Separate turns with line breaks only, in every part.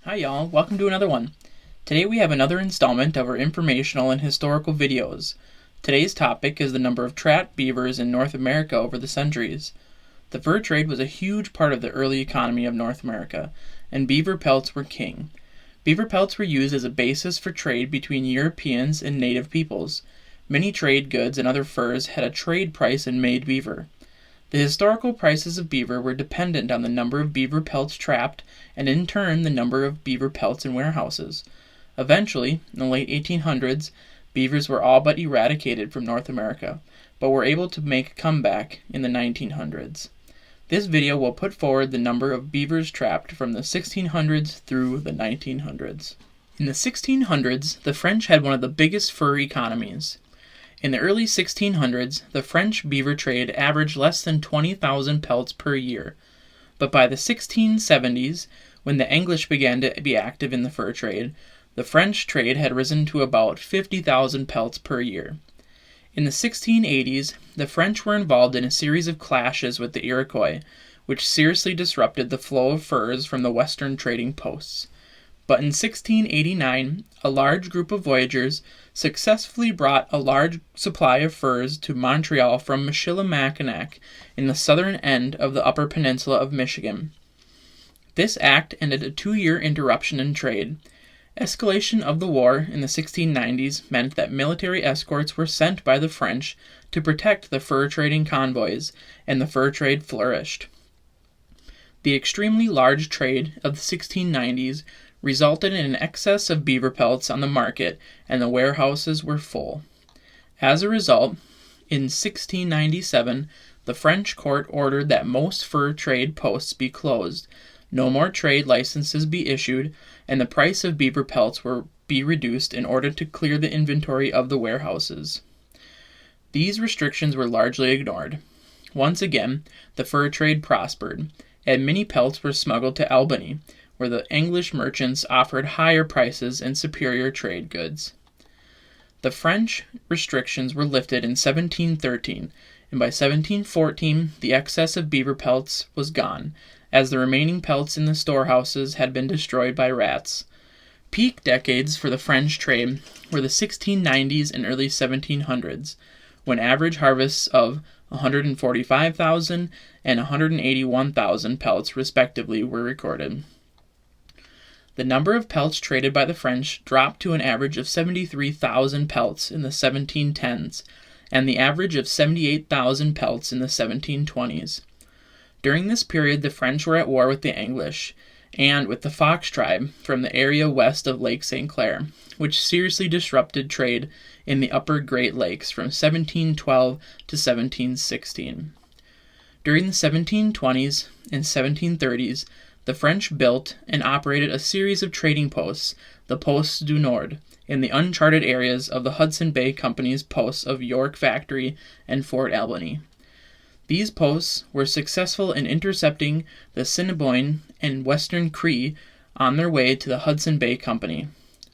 Hi y'all, welcome to another one. Today we have another installment of our informational and historical videos. Today's topic is the number of trapped beavers in North America over the centuries. The fur trade was a huge part of the early economy of North America, and beaver pelts were king. Beaver pelts were used as a basis for trade between Europeans and native peoples. Many trade goods and other furs had a trade price in made beaver. The historical prices of beaver were dependent on the number of beaver pelts trapped and in turn the number of beaver pelts in warehouses. Eventually, in the late 1800s, beavers were all but eradicated from North America, but were able to make a comeback in the 1900s. This video will put forward the number of beavers trapped from the 1600s through the 1900s. In the 1600s, the French had one of the biggest fur economies. In the early 1600s, the French beaver trade averaged less than 20,000 pelts per year, but by the 1670s, when the English began to be active in the fur trade, the French trade had risen to about 50,000 pelts per year. In the 1680s, the French were involved in a series of clashes with the Iroquois, which seriously disrupted the flow of furs from the western trading posts. But in 1689, a large group of voyagers successfully brought a large supply of furs to Montreal from Michilimackinac in the southern end of the Upper Peninsula of Michigan. This act ended a 2-year interruption in trade. Escalation of the war in the 1690s meant that military escorts were sent by the French to protect the fur trading convoys, and the fur trade flourished. The extremely large trade of the 1690s resulted in an excess of beaver pelts on the market, and the warehouses were full. As a result, in 1697, the French court ordered that most fur trade posts be closed, no more trade licenses be issued, and the price of beaver pelts be reduced in order to clear the inventory of the warehouses. These restrictions were largely ignored. Once again, the fur trade prospered, and many pelts were smuggled to Albany, where the English merchants offered higher prices and superior trade goods. The French restrictions were lifted in 1713, and by 1714 the excess of beaver pelts was gone, as the remaining pelts in the storehouses had been destroyed by rats. Peak decades for the French trade were the 1690s and early 1700s, when average harvests of 145,000 and 181,000 pelts respectively were recorded. The number of pelts traded by the French dropped to an average of 73,000 pelts in the 1710s, and the average of 78,000 pelts in the 1720s. During this period, the French were at war with the English, and with the Fox tribe from the area west of Lake St. Clair, which seriously disrupted trade in the upper Great Lakes from 1712 to 1716. During the 1720s and 1730s, the French built and operated a series of trading posts, the Postes du Nord, in the uncharted areas of the Hudson Bay Company's posts of York Factory and Fort Albany. These posts were successful in intercepting the Assiniboine and Western Cree on their way to the Hudson Bay Company.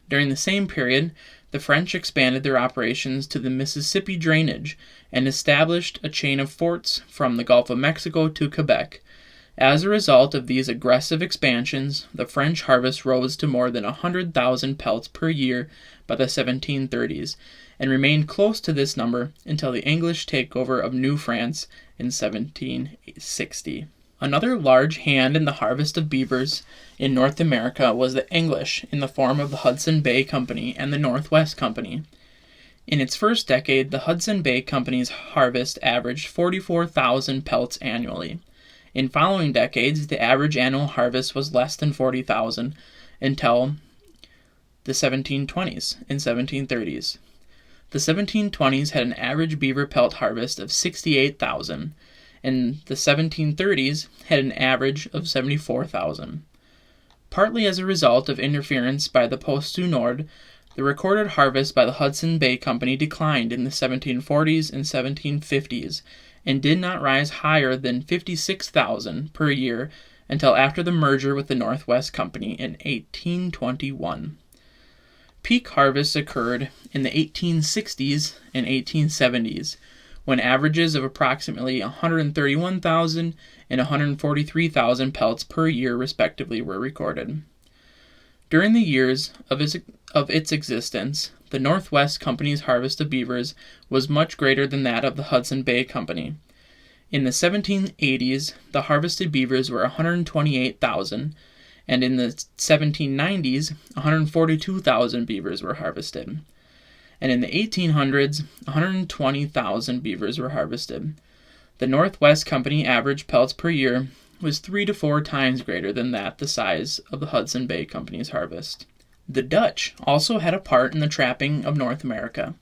During the same period, the French expanded their operations to the Mississippi drainage and established a chain of forts from the Gulf of Mexico to Quebec. As a result of these aggressive expansions, the French harvest rose to more than 100,000 pelts per year by the 1730s, and remained close to this number until the English takeover of New France in 1760. Another large hand in the harvest of beavers in North America was the English, in the form of the Hudson Bay Company and the Northwest Company. In its first decade, the Hudson Bay Company's harvest averaged 44,000 pelts annually. In following decades, the average annual harvest was less than 40,000 until the 1720s and 1730s. The 1720s had an average beaver pelt harvest of 68,000, and the 1730s had an average of 74,000. Partly as a result of interference by the Postes du Nord, the recorded harvest by the Hudson Bay Company declined in the 1740s and 1750s, and did not rise higher than 56,000 per year until after the merger with the Northwest Company in 1821. Peak harvests occurred in the 1860s and 1870s, when averages of approximately 131,000 and 143,000 pelts per year respectively were recorded. During the years of its existence, the Northwest Company's harvest of beavers was much greater than that of the Hudson Bay Company. In the 1780s, the harvested beavers were 128,000, and in the 1790s, 142,000 beavers were harvested. And in the 1800s, 120,000 beavers were harvested. The Northwest Company average pelts per year was 3 to 4 times greater than the size of the Hudson Bay Company's harvest. The Dutch also had a part in the trapping of North America.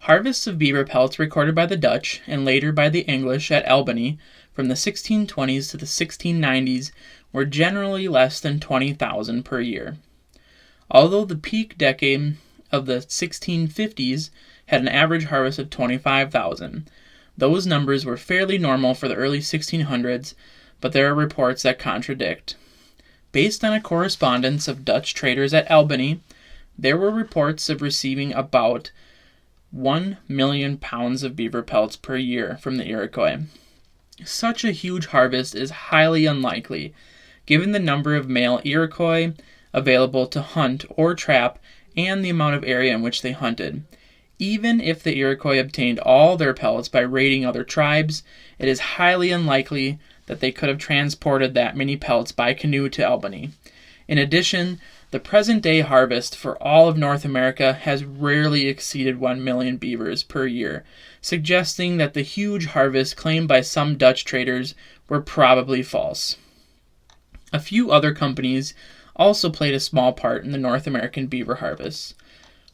Harvests of beaver pelts recorded by the Dutch and later by the English at Albany from the 1620s to the 1690s were generally less than 20,000 per year. Although the peak decade of the 1650s had an average harvest of 25,000, those numbers were fairly normal for the early 1600s, but there are reports that contradict. Based on a correspondence of Dutch traders at Albany, there were reports of receiving about 1 million pounds of beaver pelts per year from the Iroquois. Such a huge harvest is highly unlikely, given the number of male Iroquois available to hunt or trap and the amount of area in which they hunted. Even if the Iroquois obtained all their pelts by raiding other tribes, it is highly unlikely that they could have transported that many pelts by canoe to Albany. In addition, the present-day harvest for all of North America has rarely exceeded 1 million beavers per year, suggesting that the huge harvest claimed by some Dutch traders were probably false. A few other companies also played a small part in the North American beaver harvest.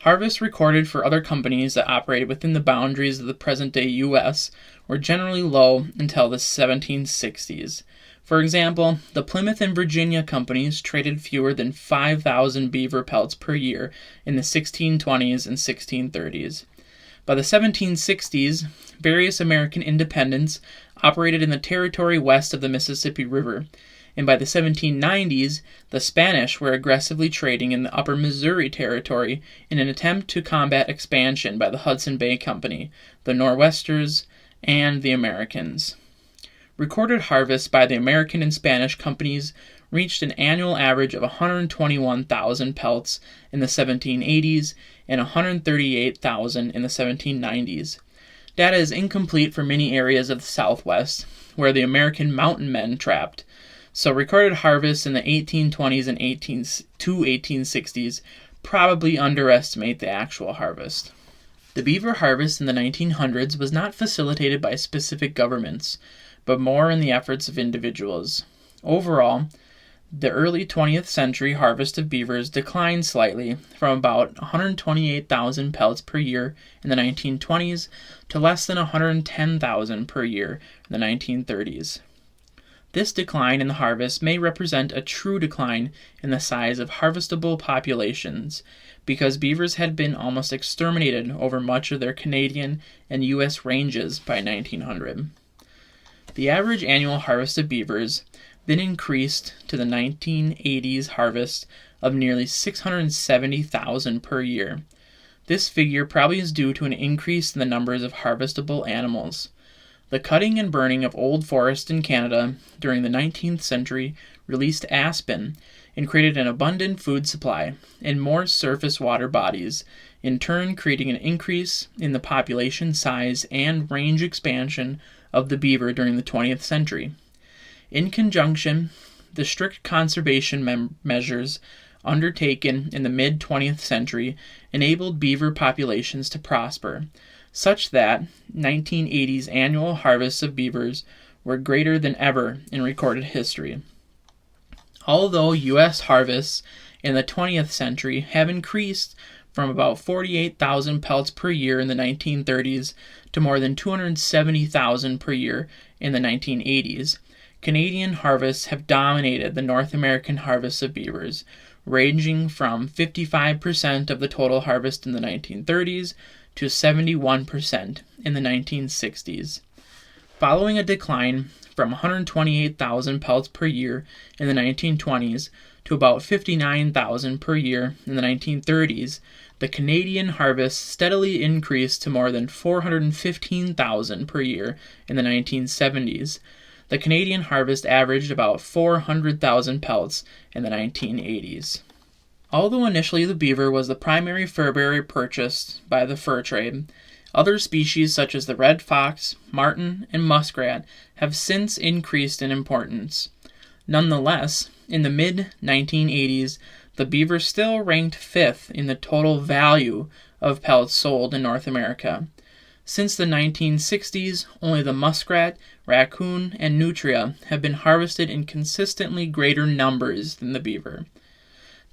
Harvests recorded for other companies that operated within the boundaries of the present-day U.S. were generally low until the 1760s. For example, the Plymouth and Virginia companies traded fewer than 5,000 beaver pelts per year in the 1620s and 1630s. By the 1760s, various American independents operated in the territory west of the Mississippi River, and by the 1790s, the Spanish were aggressively trading in the upper Missouri Territory in an attempt to combat expansion by the Hudson Bay Company, the Nor'westers, and the Americans. Recorded harvests by the American and Spanish companies reached an annual average of 121,000 pelts in the 1780s and 138,000 in the 1790s. Data is incomplete for many areas of the Southwest, where the American mountain men trapped, so recorded harvests in the 1820s and 1860s probably underestimate the actual harvest. The beaver harvest in the 1900s was not facilitated by specific governments, but more in the efforts of individuals. Overall, the early 20th century harvest of beavers declined slightly from about 128,000 pelts per year in the 1920s to less than 110,000 per year in the 1930s. This decline in the harvest may represent a true decline in the size of harvestable populations, because beavers had been almost exterminated over much of their Canadian and U.S. ranges by 1900. The average annual harvest of beavers then increased to the 1980s harvest of nearly 670,000 per year. This figure probably is due to an increase in the numbers of harvestable animals. The cutting and burning of old forests in Canada during the 19th century released aspen and created an abundant food supply and more surface water bodies, in turn creating an increase in the population size and range expansion of the beaver during the 20th century. In conjunction, the strict conservation measures undertaken in the mid-20th century enabled beaver populations to prosper, such that 1980's annual harvests of beavers were greater than ever in recorded history. Although U.S. harvests in the 20th century have increased from about 48,000 pelts per year in the 1930s to more than 270,000 per year in the 1980s, Canadian harvests have dominated the North American harvests of beavers, ranging from 55% of the total harvest in the 1930s to 71% in the 1960s. Following a decline from 128,000 pelts per year in the 1920s to about 59,000 per year in the 1930s, the Canadian harvest steadily increased to more than 415,000 per year in the 1970s. The Canadian harvest averaged about 400,000 pelts in the 1980s. Although initially the beaver was the primary fur bearer purchased by the fur trade, other species such as the red fox, marten, and muskrat have since increased in importance. Nonetheless, in the mid-1980s, the beaver still ranked 5th in the total value of pelts sold in North America. Since the 1960s, only the muskrat, raccoon, and nutria have been harvested in consistently greater numbers than the beaver.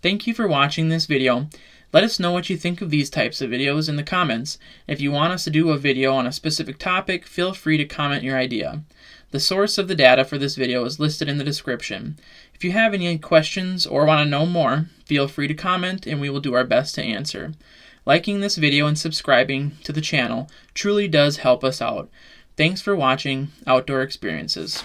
Thank you for watching this video. Let us know what you think of these types of videos in the comments. If you want us to do a video on a specific topic, feel free to comment your idea. The source of the data for this video is listed in the description. If you have any questions or want to know more, feel free to comment and we will do our best to answer. Liking this video and subscribing to the channel truly does help us out. Thanks for watching Outdoor Experiences.